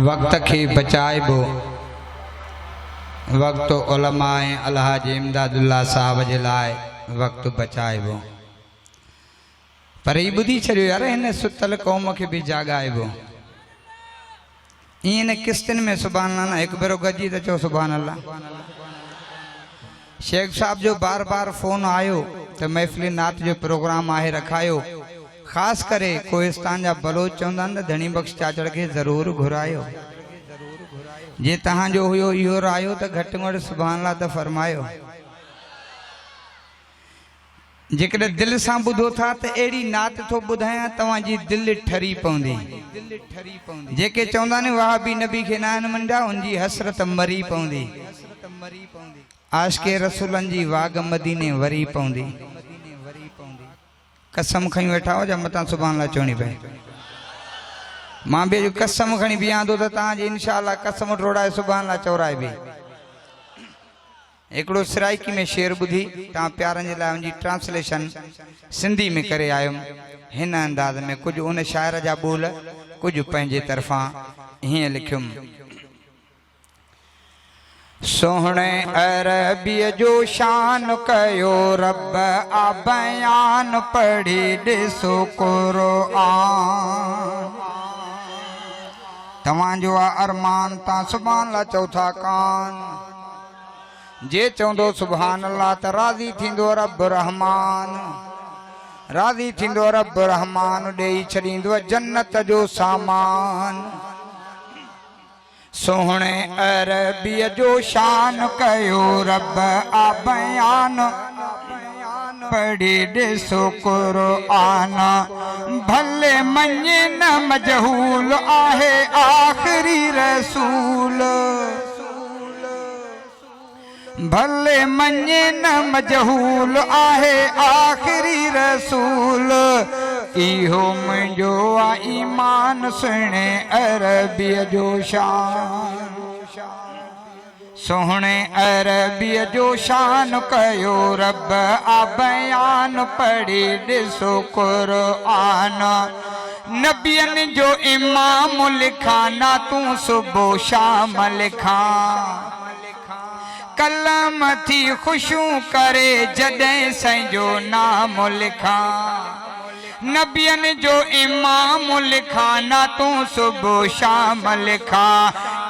वक्त के बचाइबो। वक्त उलमाए अलहाज इमदादुल्ला साहब जे लाइ वक्त बचाइबो। पर ही बुधी छड़ियो यार इन सुतल कौम के भी जागाइबो। इन किस्तन में सुभान अल्लाह एक बेरो गजी तो चो सुभान अल्लाह। शेख साहब जो बार बार फोन आयो तो महफिल नात जो प्रोग्राम आहे रखायो। खास करे कोहिस्तान जा बलोच चवंदा न धनी बख्श चाचड़ के जरूर घुरायो। जे तहां जो हुयो इहो रायो तो घट में घट सुभान अल्लाह तो फरमायो। जेकॾहिं दिल सां ॿुधो था तो अहिड़ी नात थो ॿुधायां तव्हां जी दिल ठरी पवंदी। जेके चवंदा आहिनि वाह बि नबी खे न आहिनि मंडा उनजी हसरत मरी पवंदी। आशिक़े रसूलनि जी वाग मदीने वरी पवंदी। कसम खई वेठा हो जा मतां सुभान अल्लाह चवणी पए। मां बि अॼु कसम खणी बीहां थो त तव्हांजी इंशाअल्लाह कसम टोड़ाए सुभान अल्लाह चौराए बि। एकड़ो सराइकी में शेर बुधी तव्हां प्यारनि जे लाइ उनजी ट्रांसलेशन सिंधी में करे आयुमि हिन अंदाज़ में। कुछ उन शायर जा बोल कुछ पंहिंजे तरफां हीअं लिखियुमि। सोहणे अरबीअ जो शान कयो रब आ बयान पढ़ी ॾिसो कुरान। तव्हांजो आ अरमान ता सुभान अल्लाह चौथा कान। जे चवंदो सुभान अल्लाह त राज़ी थींदो रब रहमान। राज़ी थींदो रब रहमान ॾेई छॾींदो जन्नत जो सामान। सोहणे अरबीअ जो शान कयो रब आ बयान पढ़ी ॾिसो कुरान। भले मञे न मजहूल आहे आख़िरी रसूल। भले मञे न मजहूल आहे आख़िरी रसूल। इहो मुंहिंजो आ ईमान सुणे अरबीअ जो शान। सोहणे अरबीअ जो शान कयो रब आ बयान पढ़ी ॾिसो कुरान। नबियनि जो इमाम लिखा ना तूं सुबुह शाम लिखा। कलम थी खुशू करे जॾहिं संजो नाम लिखा। नबियनि जो इमाम लिखा ना तूं सुबुह शाम लिखा।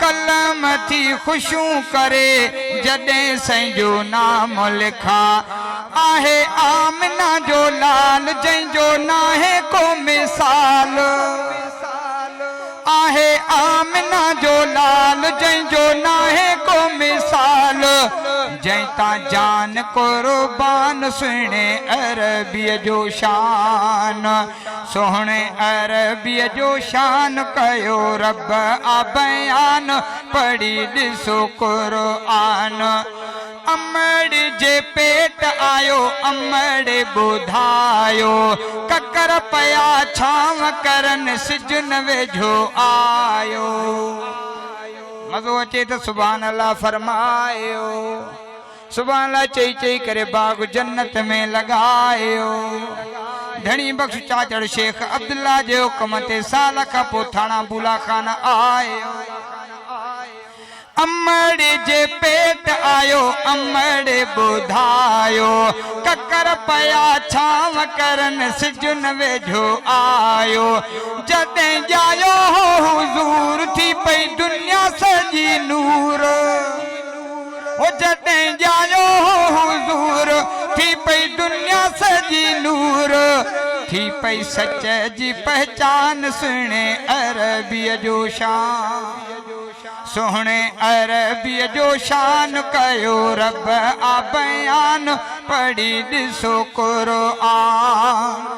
कलम थी खुशू करे जॾहिं संजो नाम लिखा। आहे आमिना जो लाल जंहिंजो नाहे को मिसाल। आहे आमिना जो लाल जंहिंजो नाहे को मिसाल। जैता जान कुर्बान सुणे अरबीअ जो शान। सोहणे अरबीअ जो शान कयो रब आ बयान पढ़ी ॾिसो कुरान। अमड़ जे पेट आयो अमड़ ॿुधायो। ककर पया छांव करन सिजन वेझो आयो। मज़ो अचे त सुभान अल्लाह फरमायो। सुभान अल्लाह चई चई करे बाग जन्नत में लगायो। धनी बख्श चाचड़ शेख अब्दुल्ला जे हुक्म ते साल खां पोइ थाणा बुला खान आयो। अमड़ जे पेट आयो अमड़ ॿुधायो। ककर पया छांव करन सिजन वेझो आयो। जॾहिं जायो हुजूर थी पई दुनिया सजी नूर। ओ जॾहिं जायो हुजूर थी पई दुनिया सजी नूर। थी पई सच जी पहचान सुणे अरबीअ जो शान। सोहणे अरबीअ जो शान कयो रब आ बयान पढ़ी ॾिसो कुरान।